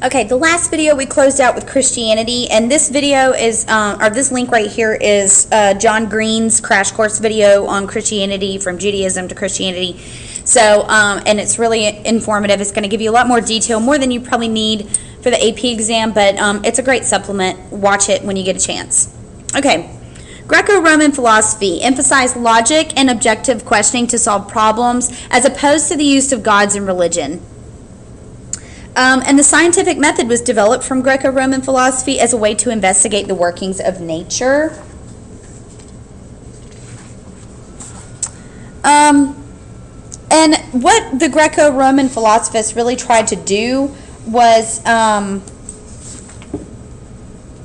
Okay, the last video we closed out with Christianity, and this video is, or this link right here is John Green's crash course video on Christianity, from Judaism to Christianity. So, and it's really informative. It's going to give you a lot more detail, more than you probably need for the AP exam, but it's a great supplement. Watch it when you get a chance. Okay. Greco-Roman philosophy emphasized logic and objective questioning to solve problems, as opposed to the use of gods and religion. And the scientific method was developed from Greco-Roman philosophy as a way to investigate the workings of nature. And what the Greco-Roman philosophers really tried to do was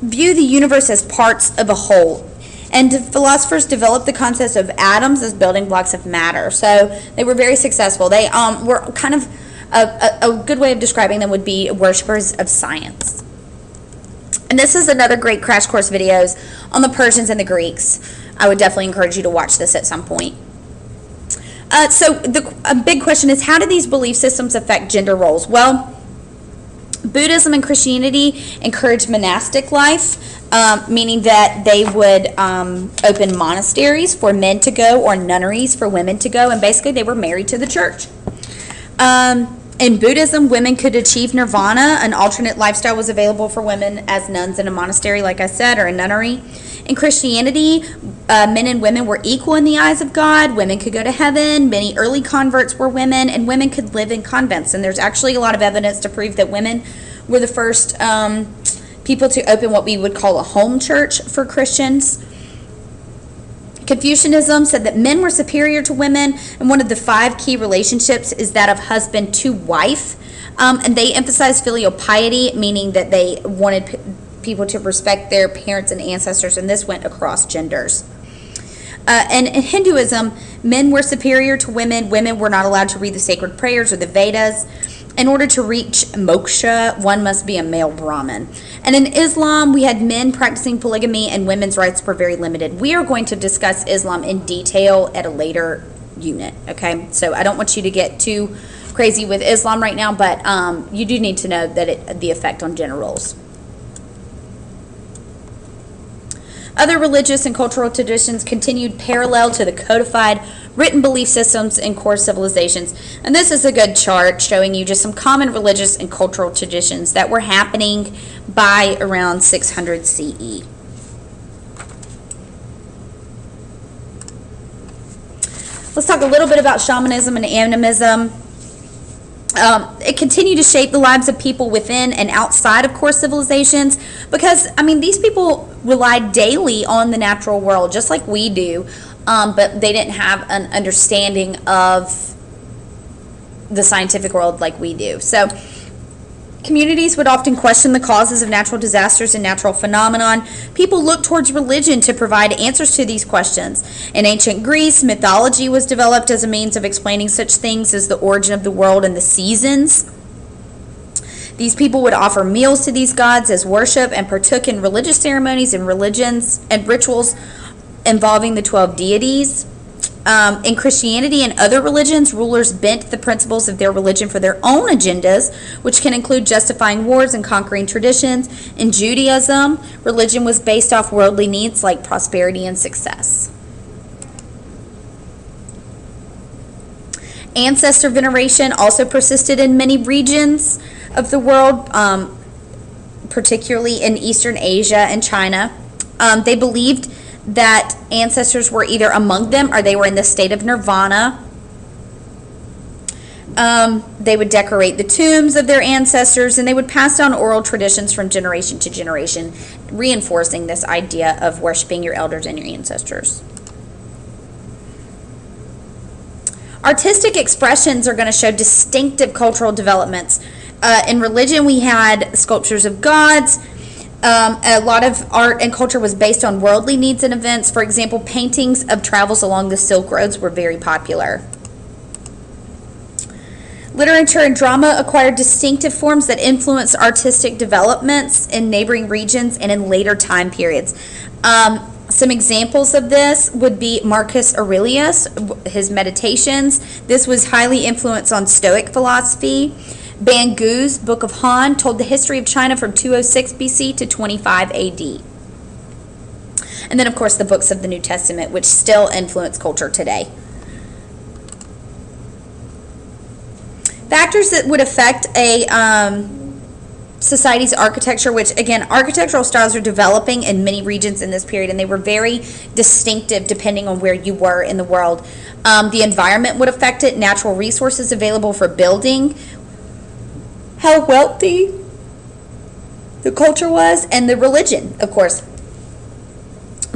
view the universe as parts of a whole. And the philosophers developed the concept of atoms as building blocks of matter. So they were very successful. They were kind of, a good way of describing them would be worshippers of science. And this is another great crash course videos on the Persians and the Greeks. I would definitely encourage you to watch this at some point. So a big question is, how do these belief systems affect gender roles? Well, Buddhism and Christianity encouraged monastic life, meaning that they would open monasteries for men to go or nunneries for women to go, and basically they were married to the church. In Buddhism, women could achieve nirvana. An alternate lifestyle was available for women as nuns in a monastery, like I said, or a nunnery. In Christianity, men and women were equal in the eyes of God. Women could go to heaven. Many early converts were women, and women could live in convents. And there's actually a lot of evidence to prove that women were the first people to open what we would call a home church for Christians. Confucianism said that men were superior to women, and one of the 5 key relationships is that of husband to wife. And they emphasized filial piety, meaning that they wanted people to respect their parents and ancestors, and this went across genders. And in Hinduism, men were superior to women. Women were not allowed to read the sacred prayers or the Vedas. In order to reach moksha, one must be a male Brahmin. And in Islam, we had men practicing polygamy, and women's rights were very limited. We are going to discuss Islam in detail at a later unit, okay? So I don't want you to get too crazy with Islam right now, but you do need to know that the effect on gender roles. Other religious and cultural traditions continued parallel to the codified written belief systems in core civilizations. And this is a good chart showing you just some common religious and cultural traditions that were happening by around 600 CE. Let's talk a little bit about shamanism and animism. It continued to shape the lives of people within and outside of core civilizations, because, I mean, these people relied daily on the natural world, just like we do, but they didn't have an understanding of the scientific world like we do. So communities would often question the causes of natural disasters and natural phenomenon. People looked towards religion to provide answers to these questions. In ancient Greece, mythology was developed as a means of explaining such things as the origin of the world and the seasons. These people would offer meals to these gods as worship and partook in religious ceremonies and religions and rituals involving the 12 deities. In Christianity and other religions, rulers bent the principles of their religion for their own agendas, which can include justifying wars and conquering traditions. In Judaism, religion was based off worldly needs like prosperity and success. Ancestor veneration also persisted in many regions of the world, particularly in Eastern Asia and China. They believed that ancestors were either among them or they were in the state of nirvana. They would decorate the tombs of their ancestors, and they would pass down oral traditions from generation to generation, reinforcing this idea of worshiping your elders and your ancestors. Artistic expressions are going to show distinctive cultural developments. In religion, we had sculptures of gods. A lot of art and culture was based on worldly needs and events. For example, paintings of travels along the Silk Roads were very popular. Literature and drama acquired distinctive forms that influenced artistic developments in neighboring regions and in later time periods. Some examples of this would be Marcus Aurelius, his Meditations. This was highly influenced on Stoic philosophy. Bangu's Book of Han told the history of China from 206 BC to 25 AD. And then, of course, the books of the New Testament, which still influence culture today. Factors that would affect a society's architecture, which, again, architectural styles are developing in many regions in this period, and they were very distinctive depending on where you were in the world. The environment would affect it, natural resources available for building, how wealthy the culture was, and the religion, of course.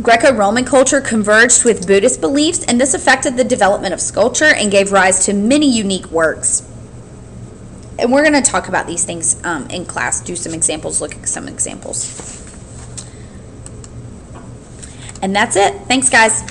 Greco-Roman culture converged with Buddhist beliefs, and this affected the development of sculpture and gave rise to many unique works. And we're going to talk about these things in class, do some examples, look at some examples. And that's it. Thanks, guys.